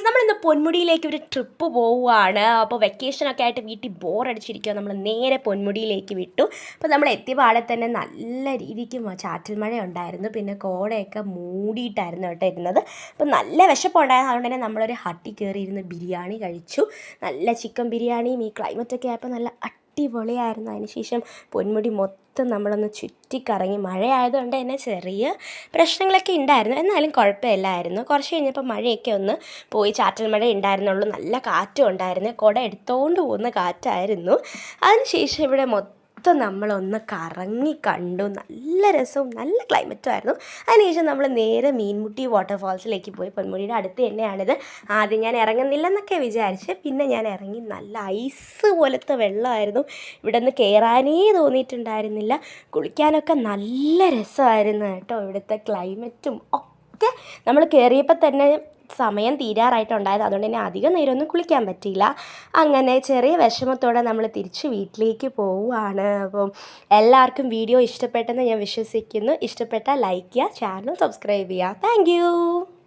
നമ്മളിന്ന് പൊന്മുടിയിലേക്ക് ഒരു ട്രിപ്പ് പോവുകയാണ്. അപ്പോൾ വെക്കേഷനൊക്കെ ആയിട്ട് വീട്ടിൽ ബോറടിച്ചിരിക്കുക. നമ്മൾ നേരെ പൊന്മുടിയിലേക്ക് വിട്ടു. അപ്പോൾ നമ്മൾ എത്തിയ പാടെ തന്നെ നല്ല രീതിക്ക് ചാറ്റൽ മഴ ഉണ്ടായിരുന്നു. പിന്നെ കോടയൊക്കെ മൂടിയിട്ടായിരുന്നു കേട്ടോ ഇരുന്നത്. അപ്പോൾ നല്ല വിശപ്പുണ്ടായിരുന്നു. അതുകൊണ്ട് തന്നെ നമ്മളൊരു ഹട്ടിൽ കയറി ഇരുന്ന് ബിരിയാണി കഴിച്ചു. നല്ല ചിക്കൻ ബിരിയാണിയും ഈ ക്ലൈമറ്റൊക്കെ ആയപ്പോൾ നല്ല അടിപൊളിയായിരുന്നു. അതിനുശേഷം പൊന്മുടി മൊത്തം നമ്മളൊന്ന് ചുറ്റിക്കറങ്ങി. മഴയായതുകൊണ്ട് തന്നെ ചെറിയ പ്രശ്നങ്ങളൊക്കെ ഉണ്ടായിരുന്നു, എന്നാലും കുഴപ്പമില്ലായിരുന്നു. കുറച്ച് കഴിഞ്ഞപ്പോൾ മഴയൊക്കെ ഒന്ന് പോയി. ചാറ്റൽ മഴ ഉണ്ടായിരുന്നുള്ളൂ, നല്ല കാറ്റും ഉണ്ടായിരുന്നു. കുട എടുത്തുകൊണ്ട് പോകുന്ന കാറ്റായിരുന്നു. അതിനുശേഷം ഇവിടെ മൊത്തം നമ്മളൊന്ന് കറങ്ങി കണ്ടു. നല്ല രസവും നല്ല ക്ലൈമറ്റും ആയിരുന്നു. അതിനുശേഷം നമ്മൾ നേരെ മീൻമുട്ടി വാട്ടർഫാൾസിലേക്ക് പോയി. പൊന്മുടിയുടെ അടുത്ത് തന്നെയാണിത്. ആദ്യം ഞാൻ ഇറങ്ങുന്നില്ലെന്നൊക്കെ വിചാരിച്ച്, പിന്നെ ഞാൻ ഇറങ്ങി. നല്ല ഐസ് പോലത്തെ വെള്ളമായിരുന്നു. ഇവിടെ നിന്ന് കയറാനേ തോന്നിയിട്ടുണ്ടായിരുന്നില്ല. കുളിക്കാനൊക്കെ നല്ല രസമായിരുന്നു കേട്ടോ. ഇവിടുത്തെ ക്ലൈമറ്റും ഒക്കെ നമ്മൾ കയറിയപ്പോൾ തന്നെ സമയം തീരാറായിട്ടുണ്ടായത്. അതുകൊണ്ട് തന്നെ അധികം നേരമൊന്നും കുളിക്കാൻ പറ്റിയില്ല. അങ്ങനെ ചെറിയ വിഷമത്തോടെ നമ്മൾ തിരിച്ച് വീട്ടിലേക്ക് പോവുകയാണ്. അപ്പം എല്ലാവർക്കും വീഡിയോ ഇഷ്ടപ്പെട്ടെന്ന് ഞാൻ വിശ്വസിക്കുന്നു. ഇഷ്ടപ്പെട്ടാൽ ലൈക്ക് ചെയ്യുക, ചാനൽ സബ്സ്ക്രൈബ് ചെയ്യുക. താങ്ക്